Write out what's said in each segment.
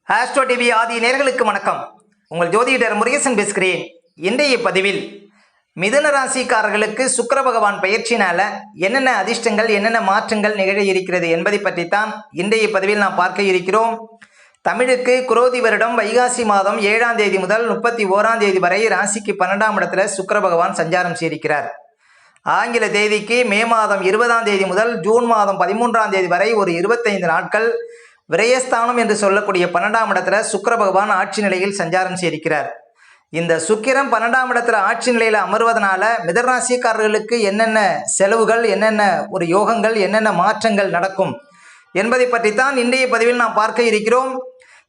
Astro TV ஆதி நேயர்களுக்கு வணக்கம். உங்கள் ஜோதிடர் முருகேசன் பேசுகிறேன். இன்றைய பதிவில் மிதுன ராசிக்காரர்களுக்கு சுக்கிர பகவான் பயிற்சினால என்னென்ன அதிர்ஷ்டங்கள் என்னென்ன மாற்றங்கள் நிகழ இருக்கிறது என்பதை பற்றித்தான் இன்றைய பதிவில் நாம் பார்க்க இருக்கிறோம். தமிழுக்கு குரோதி வருடம் வைகாசி மாதம் 7ஆம் தேதி முதல் 31ஆம் தேதி வரை ராசிக்கு 12ஆம் இடத்துல சுக்கிர பகவான் சஞ்சாரம் செய்திருக்கிறார். ஆங்கில தேதிக்கு மே மாதம் 20ஆம் தேதி முதல் ஜூன் மாதம் 13ஆம் தேதி வரை ஒரு 25 நாட்கள் விரயஸ்தானம் என்று சொல்லக்கூடிய 12ஆம் இடத்துல சுக்கிர பகவான் ஆட்சி நிலையில் சஞ்சாரம் செய்திருக்கிறார். இந்த சுக்கிரன் 12ஆம் இடத்துல ஆட்சி நிலையில் அமர்வதனால மிதராசிக்காரர்களுக்கு என்னென்ன செலவுகள் என்னென்ன ஒரு யோகங்கள் என்னென்ன மாற்றங்கள் நடக்கும் என்பதை பற்றித்தான் இன்றைய பதிவில் நாம் பார்க்க இருக்கிறோம்.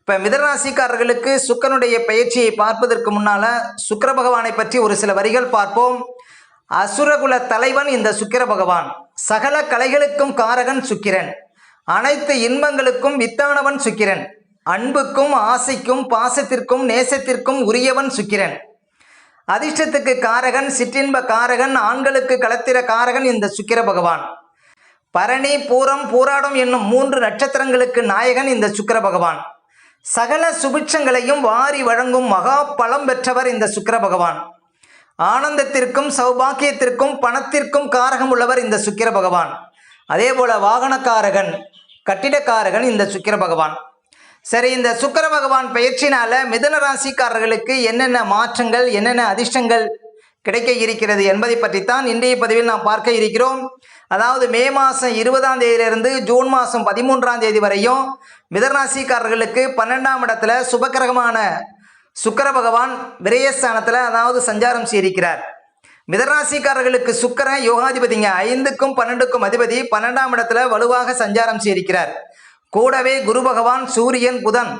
இப்போ மிதராசிக்காரர்களுக்கு சுக்கிரனுடைய பயிற்சியை பார்ப்பதற்கு முன்னால சுக்கிர பகவானை பற்றி ஒரு சில வரிகள் பார்ப்போம். அசுரகுல தலைவன் இந்த சுக்கிர பகவான், சகல கலைகளுக்கும் காரகன் சுக்கிரன், அனைத்து இன்பங்களுக்கும் வித்தானவன் சுக்கிரன், அன்புக்கும் ஆசைக்கும் பாசத்திற்கும் நேசத்திற்கும் உரியவன் சுக்கிரன், அதிர்ஷ்டத்துக்கு காரகன், சிற்றின்ப காரகன், ஆண்களுக்கு களத்திர காரகன் இந்த சுக்கிர பகவான், பரணி பூரம் பூராடம் என்னும் 3 நட்சத்திரங்களுக்கு நாயகன் இந்த சுக்கிர பகவான், சகல சுபிட்சங்களையும் வாரி வழங்கும் மகா பலம் பெற்றவர் இந்த சுக்கிர பகவான், ஆனந்தத்திற்கும் சௌபாக்கியத்திற்கும் பணத்திற்கும் காரகம் உள்ளவர் இந்த சுக்கிர பகவான், அதே போல வாகனக்காரகன் கட்டிடக்காரகன் இந்த சுக்கிர பகவான். சரி, இந்த சுக்கிர பகவான் பயிற்சினால மிதுன ராசிக்காரர்களுக்கு என்னென்ன மாற்றங்கள் என்னென்ன அதிர்ஷ்டங்கள் கிடைக்க இருக்கிறது என்பதை பற்றித்தான் இன்றைய பதிவில் நாம் பார்க்க இருக்கிறோம். அதாவது மே மாதம் 20ஆம் தேதியிலிருந்து ஜூன் மாதம் 13ஆம் தேதி வரையும் மிதுன ராசிக்காரர்களுக்கு 12ஆம் இடத்துல சுபக்கிரகமான சுக்கிர பகவான் விரயஸ்தானத்தில் அதாவது சஞ்சாரம் செய்திருக்கிறார். மிதராசிக்காரர்களுக்கு சுக்கிரன் யோகாதிபதிங்க, 5க்கும் 12க்கும் அதிபதி 12ஆம் இடத்துல வலுவாக சஞ்சாரம் செய்திருக்கிறார். கூடவே குரு பகவான் சூரியன் புதன்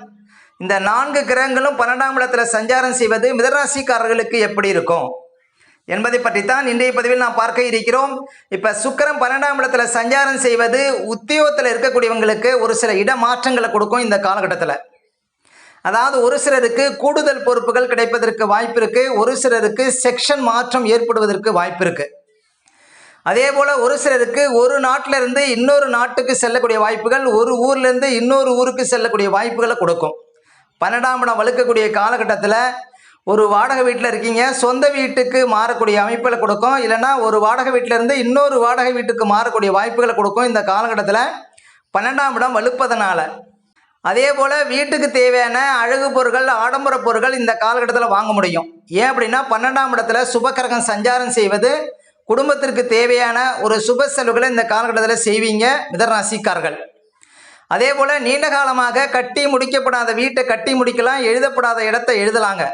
இந்த 4 கிரகங்களும் 12ஆம் இடத்துல சஞ்சாரம் செய்வது மிதராசிக்காரர்களுக்கு எப்படி இருக்கும் என்பதை பற்றித்தான் இன்றைய பதிவில் நாம் பார்க்க இருக்கிறோம். இப்போ சுக்கிரன் 12ஆம் இடத்துல சஞ்சாரம் செய்வது உத்தியோகத்தில் இருக்கக்கூடியவங்களுக்கு ஒரு சில இடமாற்றங்களை கொடுக்கும். இந்த காலகட்டத்தில் அதாவது ஒரு சிலருக்கு கூடுதல் பொறுப்புகள் கிடைப்பதற்கு வாய்ப்பு இருக்கு, ஒரு சிலருக்கு செக்ஷன் மாற்றம் ஏற்படுவதற்கு வாய்ப்பு இருக்கு. அதே போல ஒரு சிலருக்கு ஒரு நாட்டில இருந்து இன்னொரு நாட்டுக்கு செல்லக்கூடிய வாய்ப்புகள், ஒரு ஊர்ல இருந்து இன்னொரு ஊருக்கு செல்லக்கூடிய வாய்ப்புகளை கொடுக்கும். 12ஆம் இடம் வலுக்கக்கூடிய காலகட்டத்தில் ஒரு வாடகை வீட்டில் இருக்கீங்க, சொந்த வீட்டுக்கு மாறக்கூடிய அமைப்புகளை கொடுக்கும், இல்லைன்னா ஒரு வாடகை வீட்டில இருந்து இன்னொரு வாடகை வீட்டுக்கு மாறக்கூடிய வாய்ப்புகளை கொடுக்கும். இந்த காலகட்டத்தில் 12ஆம் இடம் வலுப்பதனால அதே போல் வீட்டுக்கு தேவையான அழகு பொருட்கள் ஆடம்பர பொருட்கள் இந்த காலகட்டத்தில் வாங்க முடியும். ஏன் அப்படின்னா 12ஆம் இடத்துல சுபக்கிரகம் சஞ்சாரம் செய்வது குடும்பத்திற்கு தேவையான ஒரு சுப செலவுகளை இந்த காலகட்டத்தில் செய்வீங்க மிதராசிக்காரர்கள். அதே போல் நீண்ட காலமாக கட்டி முடிக்கப்படாத வீட்டை கட்டி முடிக்கலாம், எழுதப்படாத இடத்தை எழுதலாங்க,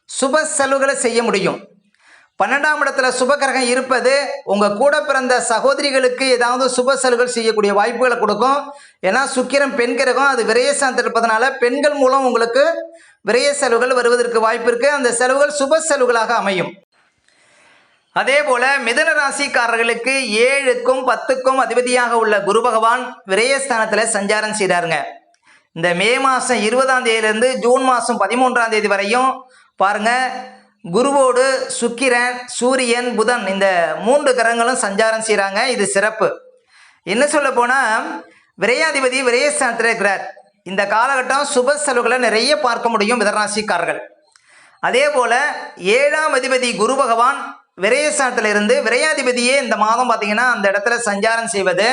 சுப செலவுகளை செய்ய முடியும். 12ஆம் இடத்துல சுபக்கிரகம் இருப்பது உங்கள் கூட பிறந்த சகோதரிகளுக்கு ஏதாவது சுப செலவுகள் செய்யக்கூடிய வாய்ப்புகளை கொடுக்கும். ஏன்னா சுக்கிரன் பெண் கிரகம், அது விரயஸ்தானத்தில் இருப்பதனால பெண்கள் மூலம் உங்களுக்கு விரய செலவுகள் வருவதற்கு வாய்ப்பு இருக்கு. அந்த செலவுகள் சுப செலவுகளாக அமையும். அதே போல மிதுன ராசிக்காரர்களுக்கு 7க்கும் 10க்கும் அதிபதியாக உள்ள குரு பகவான் விரயஸ்தானத்தில் சஞ்சாரம் செய்தாருங்க. இந்த மே மாதம் 20ஆம் தேதியிலிருந்து ஜூன் மாதம் 13ஆம் தேதி வரையும் பாருங்க, குருவோடு சுக்கிரன் சூரியன் புதன் இந்த 3 கிரகங்களும் சஞ்சாரம் செய்கிறாங்க. இது சிறப்பு. என்ன சொல்ல போனால் விரையாதிபதி விரயஸ்தானத்தில் இருக்கிறார். இந்த காலகட்டம் சுப செலவுகளை நிறைய பார்க்க முடியும் மிதராசிக்காரர்கள். அதே போல் 7ஆம் அதிபதி குரு பகவான் விரயஸ்தானத்தில் இருந்து விரையாதிபதியே இந்த மாதம் பார்த்தீங்கன்னா அந்த இடத்துல சஞ்சாரம் செய்வது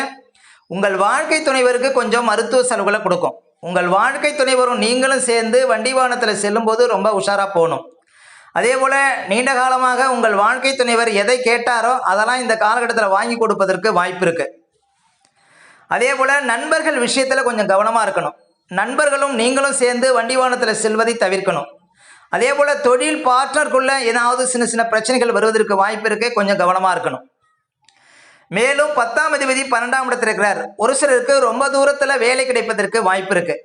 உங்கள் வாழ்க்கை துணைவருக்கு கொஞ்சம் மருத்துவ செலவுகளை கொடுக்கும். உங்கள் வாழ்க்கை துணைவரும் நீங்களும் சேர்ந்து வண்டி வாகனத்தில் செல்லும்போது ரொம்ப உஷாராக போகணும். அதே போல் நீண்ட காலமாக உங்கள் வாழ்க்கை துணைவர் எதை கேட்டாரோ அதெல்லாம் இந்த காலகட்டத்தில் வாங்கி கொடுப்பதற்கு வாய்ப்பு இருக்கு. அதே போல் நண்பர்கள் விஷயத்தில் கொஞ்சம் கவனமாக இருக்கணும். நண்பர்களும் நீங்களும் சேர்ந்து வண்டி வாகனத்தில் செல்வதை தவிர்க்கணும். அதே போல் தொழில் பார்ட்னருக்குள்ள ஏதாவது சின்ன சின்ன பிரச்சனைகள் வருவதற்கு வாய்ப்பு இருக்கு, கொஞ்சம் கவனமாக இருக்கணும். மேலும் 10ஆம் அதிபதி 12ஆம் இடத்தில் இருக்கிறார். ஒரு சிலருக்கு ரொம்ப தூரத்தில் வேலை கிடைப்பதற்கு வாய்ப்பு இருக்கு.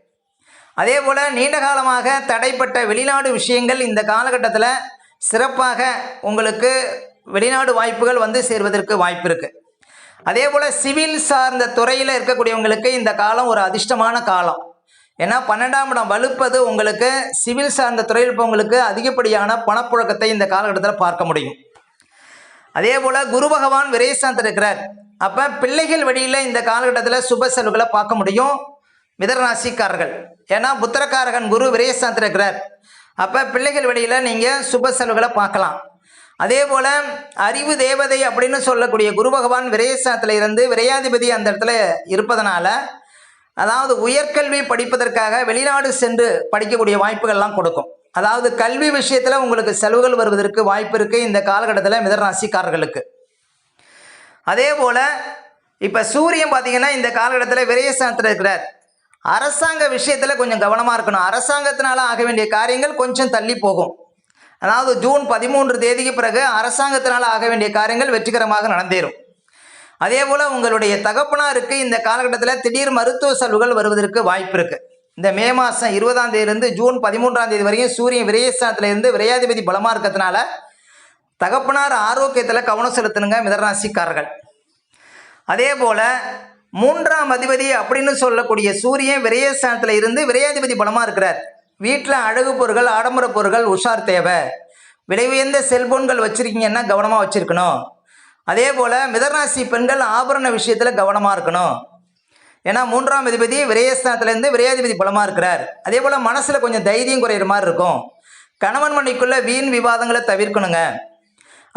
அதே போல் நீண்ட காலமாக தடைப்பட்ட வெளிநாடு விஷயங்கள் இந்த காலகட்டத்தில் சிறப்பாக உங்களுக்கு வெளிநாடு வாய்ப்புகள் வந்து சேர்வதற்கு வாய்ப்பு இருக்கு. அதே போல் சிவில் சார்ந்த துறையில் இருக்கக்கூடியவங்களுக்கு இந்த காலம் ஒரு அதிர்ஷ்டமான காலம். ஏன்னா 12ஆம் இடம் வலுப்பது உங்களுக்கு சிவில் சார்ந்த துறையில் இருப்பவங்களுக்கு அதிகப்படியான பணப்புழக்கத்தை இந்த காலகட்டத்தில் பார்க்க முடியும். அதே போல் குரு பகவான் விரயஸ்தானத்தில் இருக்கிறார். அப்போ பிள்ளைகள் வழியில் இந்த காலகட்டத்தில் சுப செலவுகளை பார்க்க முடியும். மிதனராசிக்காரர்கள். ஏன்னா புத்திரக்காரகன் குரு விரயஸ்தானத்தில் இருக்கிறார். அப்போ பிள்ளைகள் வழியில் நீங்கள் சுப செலவுகளை பார்க்கலாம். அதே போல் அறிவு தேவதை அப்படின்னு சொல்லக்கூடிய குரு பகவான் விரயஸ்தானத்தில் இருந்து விரையாதிபதி அந்த இடத்துல இருப்பதனால, அதாவது உயர்கல்வி படிப்பதற்காக வெளிநாடு சென்று படிக்கக்கூடிய வாய்ப்புகள்லாம் கொடுக்கும். அதாவது கல்வி விஷயத்தில் உங்களுக்கு செலவுகள் வருவதற்கு வாய்ப்பு இருக்குது இந்த காலகட்டத்தில் மிதனராசிக்காரர்களுக்கு. அதே போல் இப்போ சூரியன் பார்த்தீங்கன்னா இந்த காலகட்டத்தில் விரயஸ்தானத்தில் இருக்கிறார். அரசாங்க விஷயத்தில் கொஞ்சம் கவனமாக இருக்கணும். அரசாங்கத்தினால ஆக வேண்டிய காரியங்கள் கொஞ்சம் தள்ளி போகும். அதாவது ஜூன் 13 தேதிக்கு பிறகு அரசாங்கத்தினால் ஆக வேண்டிய காரியங்கள் வெற்றிகரமாக நடந்தேறும். அதே போல் உங்களுடைய தகப்பனாருக்கு இந்த காலகட்டத்தில் திடீர் மருத்துவ செலவுகள் வருவதற்கு வாய்ப்பு இருக்குது. இந்த மே மாதம் 20ஆம் தேதியிலிருந்து ஜூன் 13ஆம் தேதி வரைக்கும் சூரியன் விரயஸ்தானத்தில் இருந்து விரையாதிபதி பலமாக இருக்கிறதுனால தகப்பனார் ஆரோக்கியத்தில் கவனம் செலுத்தணுங்க மிதனராசிக்காரர்கள். அதே போல் 3ஆம் அதிபதி அப்படின்னு சொல்லக்கூடிய சூரியன் விரயஸ்தானத்தில் இருந்து விரையாதிபதி பலமாக இருக்கிறார். வீட்டில் அழகு பொருட்கள் ஆடம்பர பொருட்கள் உஷார் தேவை. விலை உயர்ந்த செல்போன்கள் வச்சுருக்கீங்கன்னா கவனமாக வச்சுருக்கணும். அதே போல் மிதனராசி பெண்கள் ஆபரண விஷயத்தில் கவனமாக இருக்கணும். ஏன்னா 3ஆம் அதிபதி விரயஸ்தானத்திலேருந்து விரையாதிபதி பலமாக இருக்கிறார். அதே போல் மனசில் கொஞ்சம் தைரியம் குறையிற மாதிரி இருக்கும். கணவன் மனைவிக்குள்ளே வீண் விவாதங்களை தவிர்க்கணுங்க.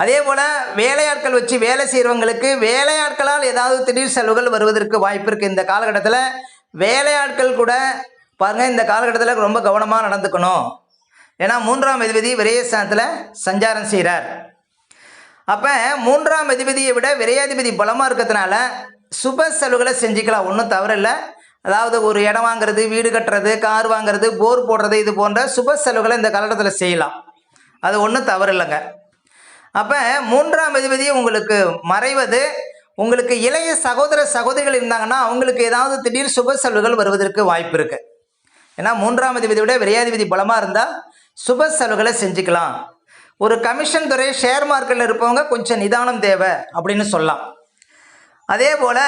அதே போல் வேலையாட்கள் வச்சு வேலை செய்கிறவங்களுக்கு வேலையாட்களால் ஏதாவது திடீர் செலவுகள் வருவதற்கு வாய்ப்பு இருக்குது. இந்த காலகட்டத்தில் வேலையாட்கள் கூட பாருங்கள் இந்த காலகட்டத்தில் ரொம்ப கவனமாக நடந்துக்கணும். ஏன்னா 3ஆம் அதிபதி விரயஸ்தானத்தில் சஞ்சாரம் செய்கிறார். அப்போ 3ஆம் அதிபதியை விட விரையாதிபதி பலமாக இருக்கிறதுனால சுப செலவுகளை செஞ்சுக்கலாம், ஒன்றும் தவறில்லை. அதாவது ஒரு இடம் வாங்கிறது, வீடு கட்டுறது, கார் வாங்கிறது, போர் போடுறது, இது போன்ற சுப செலவுகளை இந்த காலகட்டத்தில் செய்யலாம். அது ஒன்றும் தவறில்லைங்க. அப்போ 3ஆம் அதிபதி உங்களுக்கு மறைவது, உங்களுக்கு இளைய சகோதர சகோதரிகள் இருந்தாங்கன்னா அவங்களுக்கு ஏதாவது திடீர் சுப செலவுகள் வருவதற்கு வாய்ப்பு இருக்குது. ஏன்னா 3ஆம் அதிபதியை விட விரையாதிபதி பலமாக இருந்தால் சுப செலவுகளை செஞ்சுக்கலாம். ஒரு கமிஷன் துறை ஷேர் மார்க்கெட்டில் இருப்பவங்க கொஞ்சம் நிதானம் தேவை அப்படின்னு சொல்லலாம். அதே போல்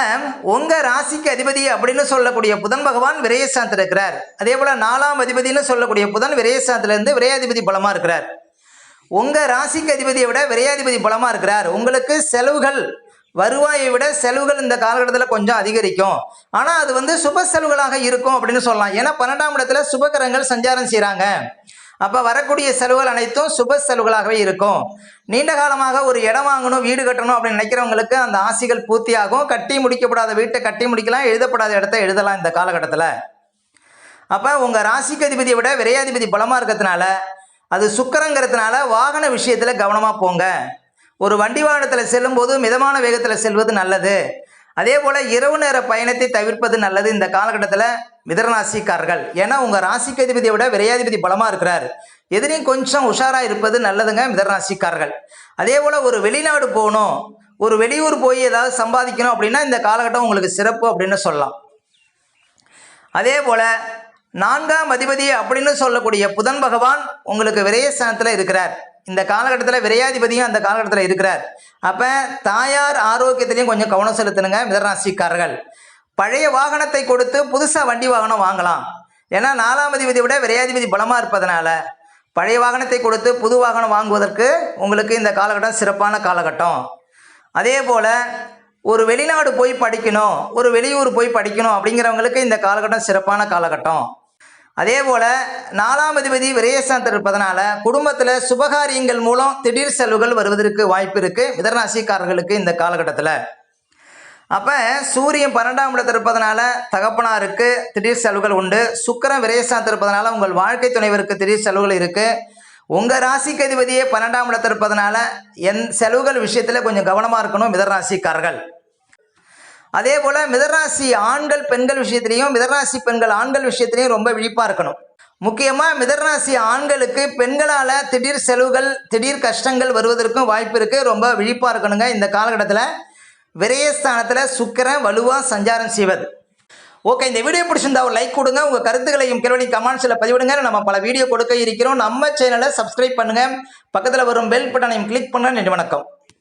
உங்கள் ராசிக்கு அதிபதி அப்படின்னு சொல்லக்கூடிய புதன் பகவான் விரயஸ்தானத்தில் இருக்கிறார். அதே போல் 4ஆம் அதிபதினு சொல்லக்கூடிய புதன் விரயஸ்தானத்திலேருந்து விரையாதிபதி பலமாக இருக்கிறார். உங்கள் ராசிக்கு அதிபதியை விட விரையாதிபதி பலமாக இருக்கிறார். உங்களுக்கு செலவுகள் வருவாயை விட செலவுகள் இந்த காலகட்டத்தில் கொஞ்சம் அதிகரிக்கும். ஆனால் அது சுப செலவுகளாக இருக்கும் அப்படின்னு சொல்லலாம். ஏன்னா 12ஆம் இடத்துல சுபகிரகங்கள் சஞ்சாரம் செய்கிறாங்க. அப்போ வரக்கூடிய செலவுகள் அனைத்தும் சுப செலவுகளாகவே இருக்கும். நீண்ட காலமாக ஒரு இடம் வாங்கணும், வீடு கட்டணும் அப்படின்னு நினைக்கிறவங்களுக்கு அந்த ஆசைகள் பூர்த்தியாகும். கட்டி முடிக்கப்படாத வீட்டை கட்டி முடிக்கலாம், எழுதப்படாத இடத்த எழுதலாம் இந்த காலகட்டத்தில். அப்போ உங்கள் ராசிக்கு அதிபதியை விட விரையாதிபதி பலமாக இருக்கிறதுனால, அது சுக்கிரங்கிறதுனால வாகன விஷயத்தில் கவனமாக போங்க. ஒரு வண்டி வாகனத்தில் செல்லும்போது மிதமான வேகத்தில் செல்வது நல்லது. அதே போல் இரவு நேர பயணத்தை தவிர்ப்பது நல்லது இந்த காலகட்டத்தில் மிதனராசிக்காரர்கள். ஏன்னா உங்கள் ராசிக்கு அதிபதியை விட விரையாதிபதி பலமாக இருக்கிறார். எதிரையும் கொஞ்சம் உஷாராக இருப்பது நல்லதுங்க மிதனராசிக்காரர்கள். அதே போல் ஒரு வெளிநாடு போகணும், ஒரு வெளியூர் போய் ஏதாவது சம்பாதிக்கணும் அப்படின்னா இந்த காலகட்டம் உங்களுக்கு சிறப்பு அப்படின்னு சொல்லலாம். அதே போல் 4ஆம் அதிபதி அப்படின்னு சொல்லக்கூடிய புதன் பகவான் உங்களுக்கு விரயஸ்தானத்தில் இருக்கிறார். இந்த காலகட்டத்தில் விரையாதிபதியும் அந்த காலகட்டத்தில் இருக்கிறார். அப்போ தாயார் ஆரோக்கியத்திலையும் கொஞ்சம் கவனம் செலுத்தணுங்க மிதனராசிக்காரர்கள். பழைய வாகனத்தை கொடுத்து புதுசாக வண்டி வாகனம் வாங்கலாம். ஏன்னா 4ஆம் அதிபதியை விட விரையாதிபதி பலமாக இருப்பதனால பழைய வாகனத்தை கொடுத்து புது வாகனம் வாங்குவதற்கு உங்களுக்கு இந்த காலகட்டம் சிறப்பான காலகட்டம். அதே போல் ஒரு வெளிநாடு போய் படிக்கணும், ஒரு வெளியூர் போய் படிக்கணும் அப்படிங்கிறவங்களுக்கு இந்த காலகட்டம் சிறப்பான காலகட்டம். அதே போல் 4ஆம் அதிபதி விரயஸ்தானத்தில் இருப்பதனால குடும்பத்தில் சுபகாரியங்கள் மூலம் திடீர் செலவுகள் வருவதற்கு வாய்ப்பு இருக்குது மிதனராசிக்காரர்களுக்கு இந்த காலகட்டத்தில். அப்போ சூரியன் 12ஆம் இடத்தில் இருப்பதனால தகப்பனாருக்கு திடீர் செலவுகள் உண்டு. சுக்கிரன் விரயஸ்தானத்தில் இருப்பதனால உங்கள் வாழ்க்கை துணைவருக்கு திடீர் செலவுகள் இருக்குது. உங்கள் ராசிக்கு அதிபதியே 12ஆம் இடத்தில் இருப்பதனால செலவுகள் விஷயத்தில் கொஞ்சம் கவனமாக இருக்கணும் மிதனராசிக்காரர்கள். அதே போல் மிதனராசி ஆண்கள் பெண்கள் விஷயத்திலையும் மிதனராசி பெண்கள் ஆண்கள் விஷயத்திலையும் ரொம்ப விழிப்பாக இருக்கணும். முக்கியமாக மிதனராசி ஆண்களுக்கு பெண்களால் திடீர் செலவுகள் திடீர் கஷ்டங்கள் வருவதற்கும் வாய்ப்பு இருக்குது. ரொம்ப விழிப்பாக இருக்கணுங்க. இந்த காலகட்டத்தில் விரயஸ்தானத்தில் சுக்கிரன் வலுவாக சஞ்சாரம் செய்வது. ஓகே, இந்த வீடியோ பிடிச்சிருந்தா ஒரு லைக் கொடுங்க. உங்கள் கருத்துக்களையும் கேள்வி கமெண்ட்ஸில் பதிவிடுங்க. நம்ம பல வீடியோ கொடுக்க இருக்கிறோம். நம்ம சேனலை சப்ஸ்கிரைப் பண்ணுங்கள். பக்கத்தில் வரும் பெல் பட்டனையும் கிளிக் பண்ணுங்க. நன்றி, வணக்கம்.